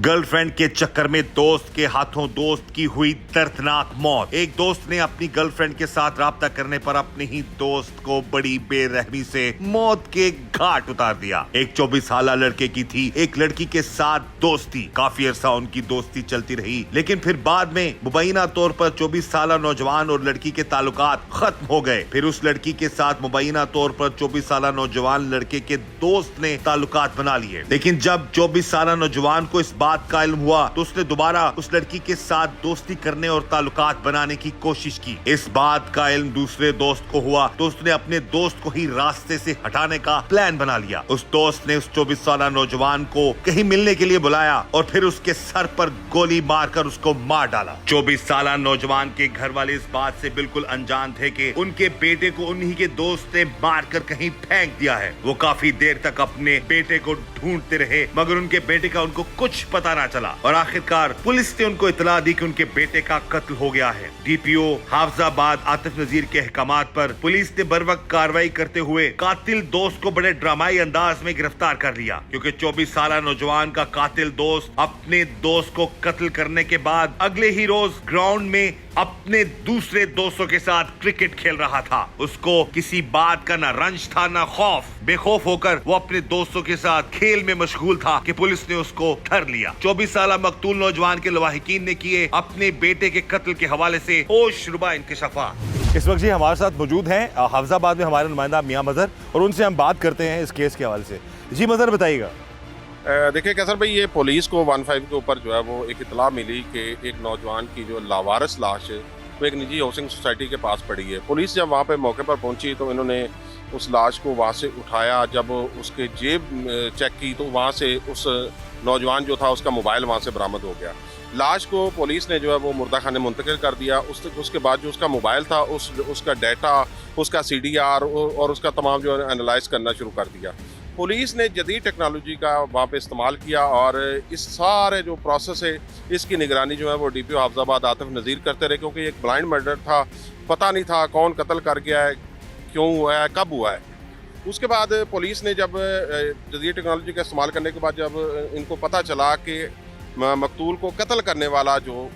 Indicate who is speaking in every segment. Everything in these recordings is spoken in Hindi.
Speaker 1: गर्लफ्रेंड के चक्कर में दोस्त के हाथों दोस्त की हुई दर्दनाक मौत। एक दोस्त ने अपनी गर्लफ्रेंड के साथ राब्ता करने पर अपने ही दोस्त को बड़ी बेरहमी से मौत के घाट उतार दिया। एक 24 साल लड़के की थी एक लड़की के साथ दोस्ती। काफी अरसा उनकी दोस्ती चलती रही, लेकिन फिर बाद में मुबैना तौर पर 24 साल नौजवान और लड़की के ताल्लुकात खत्म हो गए। फिर उस लड़की के साथ मुबैना तौर पर 24 साल नौजवान लड़के के दोस्त ने ताल्लुकात बना लिए। लेकिन जब 24 साल नौजवान को इस बात का इल्म हुआ तो उसने दोबारा उस लड़की के साथ दोस्ती करने और ताल्लुकात बनाने की कोशिश की। इस बात का इल्म दूसरे दोस्त को हुआ तो उसने अपने दोस्त को ही रास्ते से हटाने का प्लान बना लिया। उस दोस्त ने उस 24 साल नौजवान को कहीं मिलने के लिए बुलाया और फिर उसके सर पर गोली मारकर उसको मार डाला। 24 साल नौजवान के घर वाले इस बात से बिल्कुल अनजान थे कि उनके बेटे को उन्हीं के दोस्त ने मारकर कहीं फेंक दिया है। वो काफी देर तक अपने बेटे को ढूंढते रहे, मगर उनके बेटे का उनको कुछ पता ना चला और आखिरकार पुलिस ने उनको इतला दी कि उनके बेटे का कत्ल हो गया है। डीपीओ हाफजाबाद आतिफ नजीर के अहकामात पर पुलिस ने बर वक्त कार्रवाई करते हुए कातिल दोस्त को बड़े ड्रामाई अंदाज में गिरफ्तार कर लिया, क्योंकि 24 साल नौजवान का कातिल दोस्त अपने दोस्त को कत्ल करने के बाद अगले ही रोज ग्राउंड में अपने दूसरे दोस्तों के साथ क्रिकेट खेल रहा था। उसको किसी बात का ना रंज था ना खौफ। बेखौफ होकर वो अपने दोस्तों के साथ खेल में मशगूल था कि पुलिस ने उसको धर लिया। 24 साल मकतूल नौजवान के लवाहिकीन ने किए अपने बेटे के कत्ल के हवाले से होशरुबा इंकशाफात।
Speaker 2: इस वक्त जी हमारे साथ मौजूद हैं हाफजाबाद में हमारे नुमाइंदा मियां मजहर, और उनसे हम बात करते हैं इस केस के हवाले से। जी मजहर, बताइएगा।
Speaker 3: देखिए कैसर भाई, ये पुलिस को 15 के ऊपर जो है वो एक इतला मिली कि एक नौजवान की जो लावारिस लाश है वो एक निजी हाउसिंग सोसाइटी के पास पड़ी है। पुलिस जब वहाँ पे मौके पर पहुंची तो इन्होंने उस लाश को वहाँ से उठाया। जब उसके जेब चेक की तो वहाँ से उस नौजवान जो था उसका मोबाइल वहाँ से बरामद हो गया। लाश को पुलिस ने जो है वो मुर्दा खाने मुंतकिल कर दिया। उसके बाद जो उसका मोबाइल था उसका डाटा, उसका CDR और उसका तमाम जो है एनालाइज करना शुरू कर दिया। पुलिस ने जदीद टेक्नोलॉजी का वहाँ पे इस्तेमाल किया और इस सारे जो प्रोसेस है इसकी निगरानी जो है वो DPO हाफजाबाद आतिफ नज़ीर करते रहे, क्योंकि एक ब्लाइंड मर्डर था। पता नहीं था कौन कत्ल कर गया है, क्यों हुआ है, कब हुआ है। उसके बाद पुलिस ने जब जदीद टेक्नोलॉजी का इस्तेमाल करने के बाद जब इनको पता चला कि मकतूल को कत्ल करने वाला जो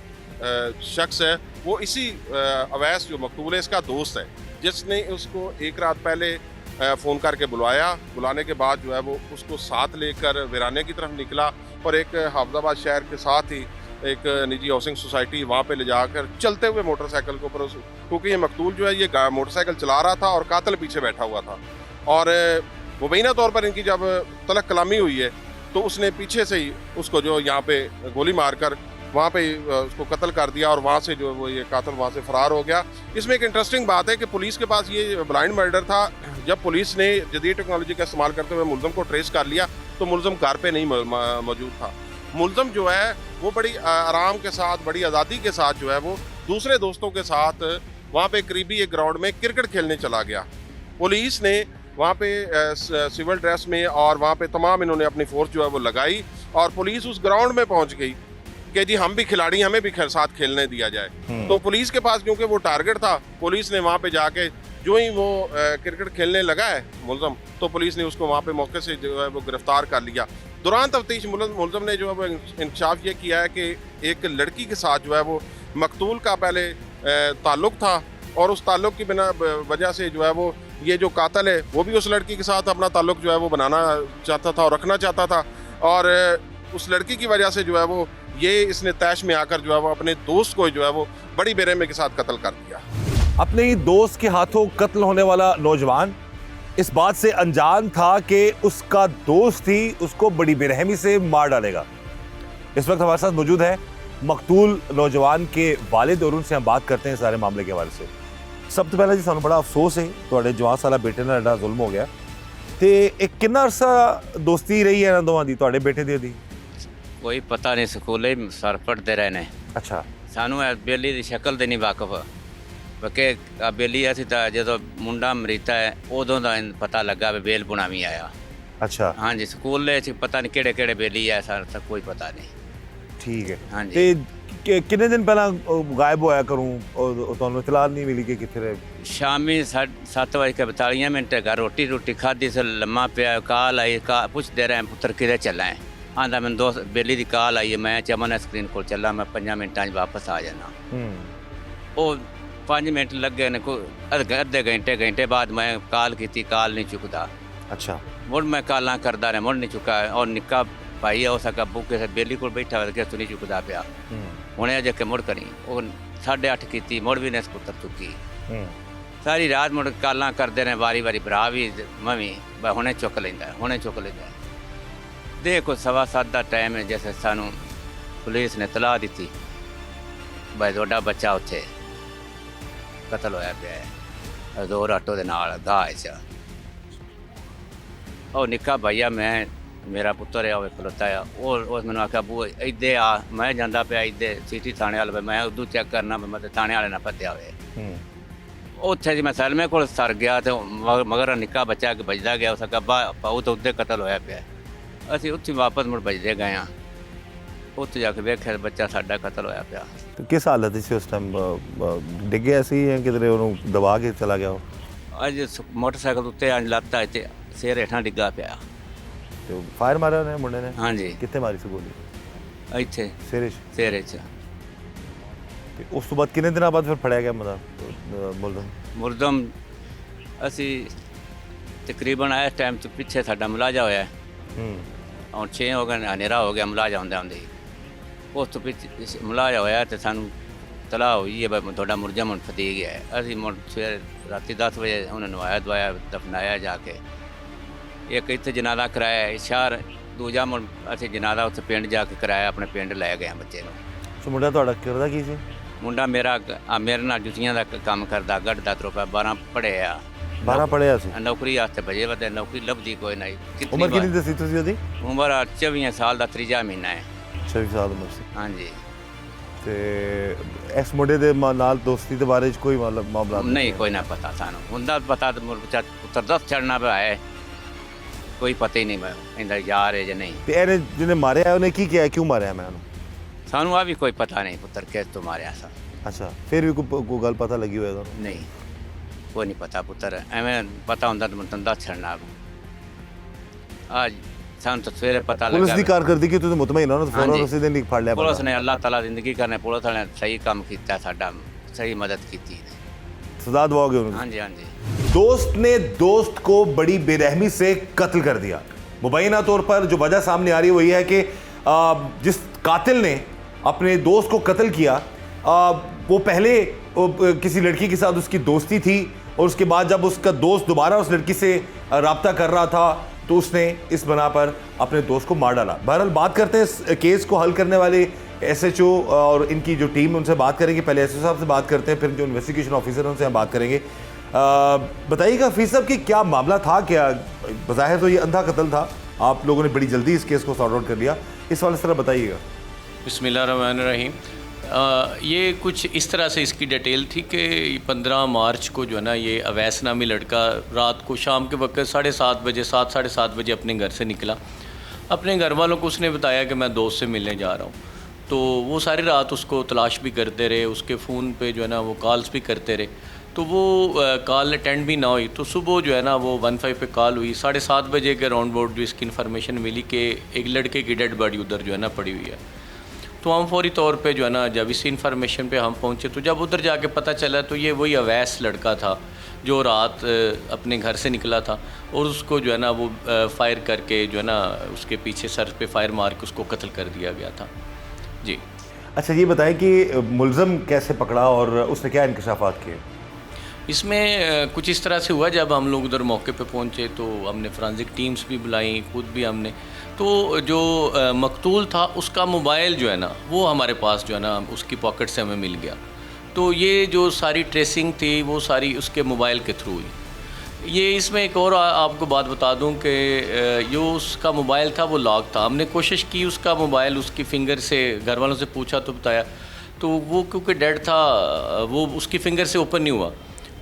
Speaker 3: शख्स है वो इसी अवैस जो मकतूल है इसका दोस्त है, जिसने उसको एक रात पहले फ़ोन करके बुलाया। बुलाने के बाद जो है वो उसको साथ लेकर वीराने की तरफ निकला और एक हाफजाबाद शहर के साथ ही एक निजी हाउसिंग सोसाइटी वहाँ पे ले जाकर चलते हुए मोटरसाइकिल के ऊपर, क्योंकि ये मकतूल जो है ये मोटरसाइकिल चला रहा था और कातिल पीछे बैठा हुआ था। और मुबैना तौर पर इनकी जब तलक कलामी हुई है तो उसने पीछे से ही उसको जो यहाँ पे गोली मारकर वहाँ पे उसको कत्ल कर दिया और वहाँ से जो वो ये कातिल वहाँ से फरार हो गया। इसमें एक इंटरेस्टिंग बात है कि पुलिस के पास ये ब्लाइंड मर्डर था। जब पुलिस ने जदीद टेक्नोलॉजी का इस्तेमाल करते हुए मुलज़म को ट्रेस कर लिया तो मुलज़म घर पे नहीं मौजूद था। मुलज़म जो है वो बड़ी आराम के साथ, बड़ी आज़ादी के साथ जो है वो दूसरे दोस्तों के साथ वहाँ पे करीबी एक ग्राउंड में क्रिकेट खेलने चला गया। पुलिस ने वहाँ पे सिविल ड्रेस में और वहाँ पे तमाम इन्होंने अपनी फोर्स जो है वो लगाई और पुलिस उस ग्राउंड में पहुँच गई कि जी हम भी खिलाड़ी, हमें भी साथ खेलने दिया जाए। तो पुलिस के पास क्योंकि वो टारगेट था, पुलिस ने वहाँ पे जाके जो ही वो क्रिकेट खेलने लगा है मुलज़म, तो पुलिस ने उसको वहाँ पे मौके से जो है वो गिरफ्तार कर लिया। दौरान तफ्तीश मुलज़म ने जो है वो इंकशाफ ये किया है कि एक लड़की के साथ जो है वो मकतूल का पहले ताल्लुक़ था और उस ताल्लुक़ की बिना वजह से जो है वो ये जो कातिल है वो भी उस लड़की के साथ अपना ताल्लुक़ जो है वो बनाना चाहता था और रखना चाहता था। और उस लड़की की वजह से जो है वो ये इसने तैश में आकर जो है वो अपने दोस्त को जो है वो बड़ी बेरहमी के साथ कत्ल कर दिया।
Speaker 2: अपने ही दोस्त के हाथों कत्ल होने वाला नौजवान इस बात से अनजान था कि उसका दोस्त ही उसको बड़ी बेरहमी से मार डालेगा। इस वक्त हमारे साथ मौजूद है मकतूल नौजवान के वालिद और उनसे हम बात करते हैं सारे मामले के हवाले से। सब तो पहले जी सानू बड़ा अफसोस है तुहाडे जवान साला बेटे नाल एडा जुल्म हो गया ते एक किन्ना अरसा दोस्ती रही है इन्हां दोवां दी तुहाडे बेटे दी?
Speaker 4: कोई पता नहीं, स्कूले सर पढ़ते रहे ने।
Speaker 2: अच्छा,
Speaker 4: सानू बेली की शक्ल तो नहीं वाकफ कि बेली असी तो जो मुंडा मरीता है उदों का पता लगा भी बेल बुनावी आया।
Speaker 2: अच्छा,
Speaker 4: हाँ जी, स्कूल पता नहीं केड़े केड़े बेली है, सर तक कोई पता नहीं।
Speaker 2: ठीक है।
Speaker 4: हाँ जी,
Speaker 2: कितने दिन पहला गायब होया करूं और तुहानू इतला नहीं मिली कि किथे रहे?
Speaker 4: शामी 7:42 घर रोटी खाधी से लम्मा पिया, कॉल आई, पुछते रहे पुत्र किधर चला है। ਆਂਦਾ ਮੈਨੂੰ ਦੋਸਤ ਬੇਲੀ ਦੀ ਕਾਲ ਆਈ ਹੈ, ਮੈਂ ਚਮਨ ਸਕਰੀਨ ਕੋਲ ਚੱਲਾਂ, ਮੈਂ 5 ਮਿੰਟਾਂ 'ਚ ਵਾਪਸ ਆ ਜਾਣਾ। ਉਹ 5 ਮਿੰਟ ਲੱਗੇ ਨੇ, ਕੋਈ ਅੱਧੇ ਘੰਟੇ ਬਾਅਦ ਮੈਂ ਕਾਲ ਕੀਤੀ, ਕਾਲ ਨਹੀਂ ਚੁੱਕਦਾ।
Speaker 2: अच्छा
Speaker 4: ਮੁੜ ਮੈਂ ਕਾਲਾਂ ਕਰਦਾ ਰਿਹਾ, ਮੁੜ ਨਹੀਂ ਚੁੱਕਾ। ਔਰ ਨਿੱਕਾ ਭਾਈ ਆ ਉਸ ਅੱਗੇ ਕਿਸੇ ਬੇਲੀ ਕੋਲ ਬੈਠਾ ਹੋਇਆ ਕਿ ਨਹੀਂ ਚੁੱਕਦਾ ਪਿਆ। ਹੁਣੇ ਅਜੇ ਕਿ ਮੁੜ ਕਰੀ ਉਹ 8:30 ਕੀਤੀ, ਮੁੜ ਵੀ ਨੇ ਸਕੂਤਰ ਚੁੱਕੀ। ਸਾਰੀ ਰਾਤ ਮੁੜ ਕਾਲਾਂ ਕਰਦੇ ਨੇ, ਵਾਰੀ ਭਰਾ ਵੀ ਮੈਂ ਵੀ ਹੁਣੇ ਚੁੱਕ ਲੈਂਦਾ। ਦੇਖੋ 7:15 ਦਾ ਟਾਈਮ ਹੈ, ਜੈਸੇ ਸਾਨੂੰ ਪੁਲਿਸ ਨੇ ਤਲਾਹ ਦਿੱਤੀ ਬਈ ਤੁਹਾਡਾ ਬੱਚਾ ਉੱਥੇ ਕਤਲ ਹੋਇਆ ਪਿਆ ਹੈ, ਦੋ ਰਾਟੋ ਦੇ ਨਾਲ ਗਾਹ 'ਚ। ਉਹ ਨਿੱਕਾ ਭਈਆ ਮੇਰਾ ਪੁੱਤਰ ਆ, ਉਹ ਖਲੋਤਾ ਆ। ਉਹ ਮੈਨੂੰ ਆਖਿਆ ਬੂ ਇੱਦੇ ਆ, ਮੈਂ ਜਾਂਦਾ ਪਿਆ ਇੱਦੇ ਸਿਟੀ ਥਾਣੇ ਵਾਲੇ, ਮੈਂ ਉਦੋਂ ਚੈੱਕ ਕਰਨਾ ਮੈਂ ਤੇ ਥਾਣੇ ਵਾਲੇ ਨਾਲ ਭੱਜਿਆ ਹੋਵੇ। ਉੱਥੇ ਜੀ ਮੈਂ ਸਲਮੇ ਕੋਲ ਸਰ ਗਿਆ ਤੇ ਮਗਰ ਨਿੱਕਾ ਬੱਚਾ ਵੱਜਦਾ ਗਿਆ, ਉਸ ਅੱਬਾ ਪਾਉ ਤਾਂ ਉੱਤੇ ਕਤਲ ਹੋਇਆ ਪਿਆ। ਅਸੀਂ ਉੱਥੇ ਵਾਪਸ ਮੁੜ ਵੱਜਦੇ ਗਏ ਹਾਂ, ਉੱਥੇ ਜਾ ਕੇ ਵੇਖਿਆ ਬੱਚਾ ਸਾਡਾ ਕਤਲ ਹੋਇਆ ਪਿਆ।
Speaker 2: तो किस हालत से उस टाइम डिग गया सी या किधरे उन्होंने दबा के चला गया हो?
Speaker 4: ਅੱਜ ਮੋਟਰਸਾਈਕਲ ਉੱਤੇ ਅੱਜ ਲੱਤ ਇੱਥੇ ਸਿਰ ਹੇਠਾਂ ਡਿੱਗਾ ਪਿਆ।
Speaker 2: तो फायर मारा ने मुंडे ने?
Speaker 4: ਹਾਂਜੀ
Speaker 2: कितने मारी सी गोली?
Speaker 4: ਇੱਥੇ
Speaker 2: सिर च?
Speaker 4: ਸਿਰ 'ਚ।
Speaker 2: ते उस तो बाद कितने दिन बाद फिर फड़या गया मतलब मुलजम?
Speaker 4: ਮੁਰਦਮ ਅਸੀਂ ਤਕਰੀਬਨ ਇਸ ਟਾਈਮ ਤੋਂ ਪਿੱਛੇ ਸਾਡਾ ਮੁਲਾਜ਼ਾ ਹੋਇਆ, ਹੁਣ 6 ਹੋ ਗਏ, ਹਨੇਰਾ ਹੋ ਗਿਆ ਮੁਲਾਜ਼ਾ ਹੁੰਦੇ ਹੀ। ਉਸ ਤੋਂ ਪਿੱਛੇ ਮੁਲਾਜ਼ਾ ਹੋਇਆ ਤੇ ਸਾਨੂੰ ਤਲਾਹ ਹੋਈ ਹੈ ਬਈ ਤੁਹਾਡਾ ਮੁਲਜ਼ਮ ਹੁਣ ਫਤੀ ਗਿਆ ਹੈ। ਅਸੀਂ ਮੁੜ ਸਵੇਰ ਰਾਤੀ 10 ਵਜੇ ਉਹਨਾਂ ਨੂੰ ਨਵਾਇਆ ਦਵਾਇਆ, ਦਫਨਾਇਆ ਜਾ ਕੇ। ਇੱਕ ਇੱਥੇ ਜਨਾਜ਼ਾ ਕਰਾਇਆ ਸ਼ਹਿਰ, ਦੂਜਾ ਮੁੜ ਅਸੀਂ ਜਨਾਜ਼ਾ ਉੱਥੇ ਪਿੰਡ ਜਾ ਕੇ ਕਰਾਇਆ, ਆਪਣੇ ਪਿੰਡ ਲੈ ਗਏ ਬੱਚੇ ਨੂੰ।
Speaker 2: ਸੋ ਮੁੰਡਾ ਤੁਹਾਡਾ ਕਰਦਾ ਕੀ ਸੀ?
Speaker 4: ਮੁੰਡਾ ਮੇਰੇ ਨਾਲ ਜੁੱਤੀਆਂ ਦਾ ਕੰਮ ਕਰਦਾ, ਗੱਡ ਦਾ ਤਰੋਪਾ, 12 ਪੜ੍ਹਿਆ।
Speaker 2: 12 ਪੜਿਆ ਸੀ?
Speaker 4: ਨੌਕਰੀ ਵਾਸਤੇ ਭਜੇ ਵਦੇ, ਨੌਕਰੀ ਲੱਭਦੀ ਕੋਈ ਨਹੀਂ।
Speaker 2: ਉਮਰ ਕਿੰਨੀ ਦੱਸੀ ਤੁਸੀਂ ਉਹਦੀ?
Speaker 4: ਉਮਰ 24 ਸਾਲ ਦਾ, 3 ਮਹੀਨਾ ਹੈ।
Speaker 2: 26 ਸਾਲ ਉਮਰ ਸੀ।
Speaker 4: ਹਾਂਜੀ।
Speaker 2: ਤੇ ਇਸ ਮੁੰਡੇ ਦੇ ਨਾਲ ਦੋਸਤੀ ਦੇ ਬਾਰੇ ਚ ਕੋਈ ਮਤਲਬ ਮਾਮਲਾ
Speaker 4: ਨਹੀਂ, ਕੋਈ ਨਾ ਪਤਾ ਸਾਨੂੰ। ਹੁੰਦਾ ਪਤਾ ਤਾਂ ਬੱਚਾ ਪੁੱਤਰ ਦੱਸ ਚੜਨਾ ਪਿਆ ਹੈ, ਕੋਈ ਪਤਾ ਹੀ ਨਹੀਂ ਮੈਂ ਇਹਦਾ ਯਾਰ ਹੈ ਜਾਂ ਨਹੀਂ।
Speaker 2: ਤੇ ਇਹਨੇ ਜਿਹਨੇ ਮਾਰਿਆ ਉਹਨੇ ਕੀ ਕਿਹਾ, ਕਿਉਂ ਮਾਰਿਆ ਮੈਂ ਉਹਨੂੰ?
Speaker 4: ਸਾਨੂੰ ਆ ਵੀ ਕੋਈ ਪਤਾ ਨਹੀਂ ਪੁੱਤਰ ਕਿਸ ਤੋਂ ਮਾਰਿਆ ਸਾ।
Speaker 2: ਅੱਛਾ, ਫਿਰ ਵੀ ਕੋਈ ਗੱਲ ਪਤਾ ਲੱਗੀ ਹੋਇਆ ਤੁਹਾਨੂੰ?
Speaker 4: ਨਹੀਂ, ਕੋਈ ਨਹੀਂ ਪਤਾ ਪੁੱਤਰ, ਐਵੇਂ ਪਤਾ ਹੁੰਦਾ ਤਾਂ ਮੈਂ ਦੱਸ ਛੱਡਣਾ। ਅੱਜ ਸਾਨੂੰ ਤਾਂ ਸਵੇਰੇ ਪਤਾ ਲੱਗਾ।
Speaker 2: ਪੁਲਿਸ ਦੀ ਕਾਰਗੁਜ਼ਾਰੀ ਕਿ ਤੁਸੀਂ ਮੁਤਮਈਨ ਹੋ ਨਾ, ਫੌਰਨ
Speaker 4: ਹਾਂਜੀ।
Speaker 2: ਉਸੇ ਦਿਨ ਹੀ ਫੜ ਲਿਆ।
Speaker 4: ਪੁਲਿਸ ਨੇ ਅੱਲਾਹ ਤਾਲਾ ਜ਼ਿੰਦਗੀ ਕਰਨੇ, ਪੁਲਿਸ ਵਾਲਿਆਂ ਨੇ ਸਹੀ ਕੰਮ ਕੀਤਾ, ਸਾਡਾ सही मदद की थी।
Speaker 2: सजा दवाओगे उन्होंने?
Speaker 4: हाँ जी, हाँ जी।
Speaker 2: दोस्त ने दोस्त को बड़ी बेरहमी से कत्ल कर दिया। मुबैना तौर पर जो वजह सामने आ रही है वो ये है कि जिस कातिल ने अपने दोस्त को कत्ल किया वो पहले किसी लड़की के साथ उसकी दोस्ती थी और उसके बाद जब उसका दोस्त दोबारा उस लड़की से रब्ता कर रहा था तो उसने इस बना पर अपने दोस्त को मार डाला। बहरहाल बात करते हैं इस केस को हल करने वाले एसएचओ और इनकी जो टीम, उनसे बात करेंगे। पहले एसएचओ साहब से बात करते हैं, फिर जो इन्वेस्टिगेशन ऑफिसर हैं उनसे हम बात करेंगे। बताइएगा हफीज साहब कि क्या मामला था, क्या बज़ाहिर तो ये अंधा कत्ल था, आप लोगों ने बड़ी जल्दी इस केस को सॉर्ट आउट कर लिया, इस वाले तरह बताइएगा।
Speaker 5: बिस्मिल्लाहिर्रहमानिर्रहीम। ये कुछ इस तरह से इसकी डिटेल थी कि 15 मार्च को जो है ना, ये अवैस नामी लड़का रात को शाम के वक्त 7:30 बजे 7-7:30 बजे अपने घर से निकला। अपने घर वालों को उसने बताया कि मैं दोस्त से मिलने जा रहा हूँ, तो वो सारी रात उसको तलाश भी करते रहे, उसके फ़ोन पे जो है ना वो कॉल्स भी करते रहे, तो वो कॉल अटेंड भी ना हुई। तो सुबह जो है ना वो 15 पे कॉल हुई, 7:30 बजे के राउंड बोर्ड जो इसकी इन्फॉर्मेशन मिली कि एक लड़के की डेड बॉडी उधर जो है ना पड़ी हुई है। तो हम फौरी तौर पे जो है ना जब इसी इन्फॉर्मेशन पे हम पहुँचे तो जब उधर जाके पता चला तो ये वही अवैस लड़का था जो रात अपने घर से निकला था और उसको जो है ना वो फायर करके जो है ना उसके पीछे सर पे फायर मार के उसको कत्ल कर दिया गया था जी।
Speaker 2: अच्छा, ये बताएं कि मुलज़म कैसे पकड़ा और उसने क्या इंकशाफात किए?
Speaker 5: इसमें कुछ इस तरह से हुआ, जब हम लोग उधर मौके पे पहुंचे तो हमने फोरेंसिक टीम्स भी बुलाई, खुद भी हमने, तो जो मकतूल था उसका मोबाइल जो है ना वो हमारे पास जो है ना उसकी पॉकेट से हमें मिल गया। तो ये जो सारी ट्रेसिंग थी वो सारी उसके मोबाइल के थ्रू हुई। ये इसमें एक और आपको बात बता दूं कि जो उसका मोबाइल था वो लॉक था। हमने कोशिश की उसका मोबाइल उसकी फिंगर से, घर वालों से पूछा तो बताया, तो वो क्योंकि डेड था वो उसकी फिंगर से ओपन नहीं हुआ।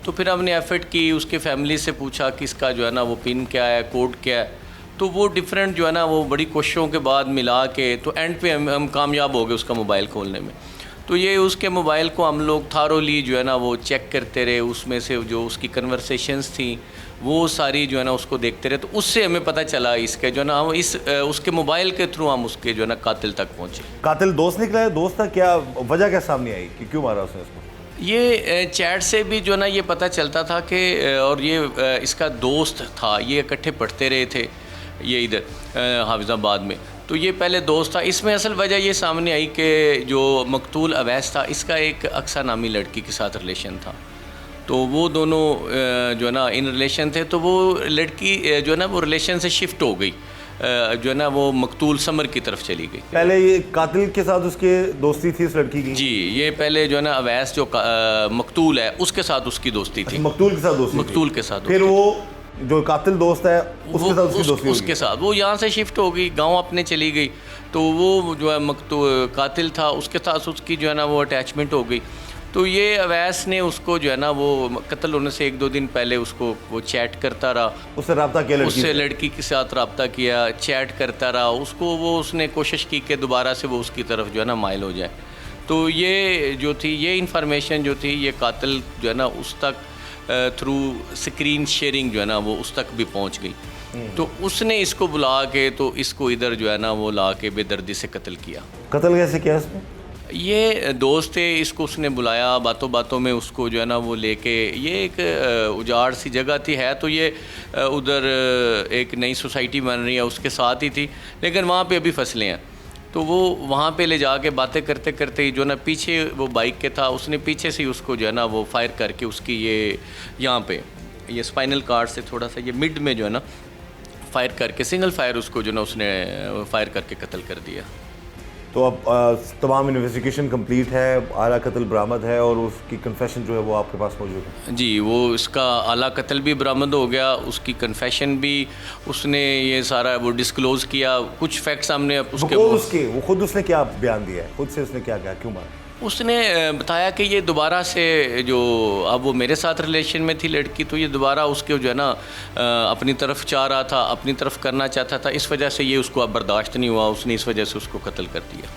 Speaker 5: तो फिर हमने एफर्ट की, उसके फैमिली से पूछा कि इसका जो है ना वो पिन क्या है, कोड क्या है, तो वो डिफरेंट जो है ना वो बड़ी कोशिशों के बाद मिला के तो एंड पे हम कामयाब हो गए उसका मोबाइल खोलने में। तो ये उसके मोबाइल को हम लोग थारोली जो है ना वो चेक करते रहे, उसमें से जो उसकी कन्वर्सेशंस थी वो सारी जो है ना उसको देखते रहे, तो उससे हमें पता चला इसके जो है ना, हम इस उसके मोबाइल के थ्रू हम उसके जो है ना कातिल तक पहुँचे।
Speaker 2: कातिल दोस्त निकला है? दोस्त था क्या? वजह क्या सामने आई कि क्यों मारा उसने उसको?
Speaker 5: ये चैट से भी जो ना ये पता चलता था कि और ये इसका दोस्त था, ये इकट्ठे पढ़ते रहे थे ये इधर हाफिज़ाबाद में, तो ये पहले दोस्त था। इसमें असल वजह ये सामने आई कि जो मकतूल अवैस था, इसका एक अक्सा नामी लड़की के साथ रिलेशन था, तो वो दोनों जो है ना इन रिलेशन थे, तो वो लड़की जो है ना वो रिलेशन से शिफ्ट हो गई, जो है ना वो मकतूल समर की तरफ चली गई।
Speaker 2: पहले ये कातिल के साथ उसके दोस्ती थी इस लड़की की?
Speaker 5: जी, ये पहले जो है ना अवैस जो मकतूल है उसके साथ उसकी दोस्ती थी।
Speaker 2: मकतूल के साथ दोस्ती?
Speaker 5: मकतूल के साथ।
Speaker 2: फिर वो जो कातिल दोस्त है उसके साथ उसकी दोस्ती?
Speaker 5: उसके साथ वो यहाँ से शिफ्ट हो गई, गांव अपने चली गई, तो वो जो है कातिल था उसके साथ उसकी जो है ना वो अटैचमेंट हो गई। तो ये अवैस ने उसको जो है ना वो कत्ल होने से 1-2 दिन पहले उसको वो चैट करता रहा,
Speaker 2: उससे रब्ता किया?
Speaker 5: उससे लड़की के साथ रब्ता किया, चैट करता रहा उसको, वो उसने कोशिश की कि दोबारा से वो उसकी तरफ जो है ना माइल हो जाए। तो ये जो थी ये इन्फॉर्मेशन जो थी ये कातिल जो है ना उस तक थ्रू स्क्रीन शेयरिंग जो है ना वो उस तक भी पहुंच गई। तो उसने इसको बुला के तो इसको इधर जो है ना वो ला के बेदर्दी से कत्ल किया।
Speaker 2: कत्ल कैसे किया इसने?
Speaker 5: ये दोस्त थे, इसको उसने बुलाया, बातों बातों में उसको जो है ना वो लेके, ये एक उजाड़ सी जगह थी है, तो ये उधर एक नई सोसाइटी बन रही है उसके साथ ही थी, लेकिन वहाँ पे अभी फसलें हैं, तो वो वहाँ पे ले जाके बातें करते करते जो ना पीछे वो बाइक के था, उसने पीछे से उसको जो है ना वो फायर करके उसकी ये यहाँ पे ये स्पाइनल कार्ड से थोड़ा सा ये मिड में जो है ना फायर करके सिंगल फायर उसको जो ना उसने फायर करके कत्ल कर दिया।
Speaker 2: तो अब तमाम इन्वेस्टिगेशन कंप्लीट है, आला कत्ल बरामद है और उसकी कन्फेशन जो है वो आपके पास मौजूद है?
Speaker 5: जी, वो इसका आला कत्ल भी बरामद हो गया, उसकी कन्फेशन भी उसने ये सारा वो डिस्क्लोज़ किया, कुछ फैक्ट सामने उसके
Speaker 2: वो खुद उसने क्या बयान दिया है? खुद से उसने क्या कहा, क्यों मारा?
Speaker 5: उसने बताया कि ये दोबारा से जो अब वो मेरे साथ रिलेशन में थी लड़की, तो ये दोबारा उसके जो है ना अपनी तरफ चाह रहा था, अपनी तरफ करना चाहता था, इस वजह से ये उसको अब बर्दाश्त नहीं हुआ, उसने इस वजह से उसको कत्ल कर दिया।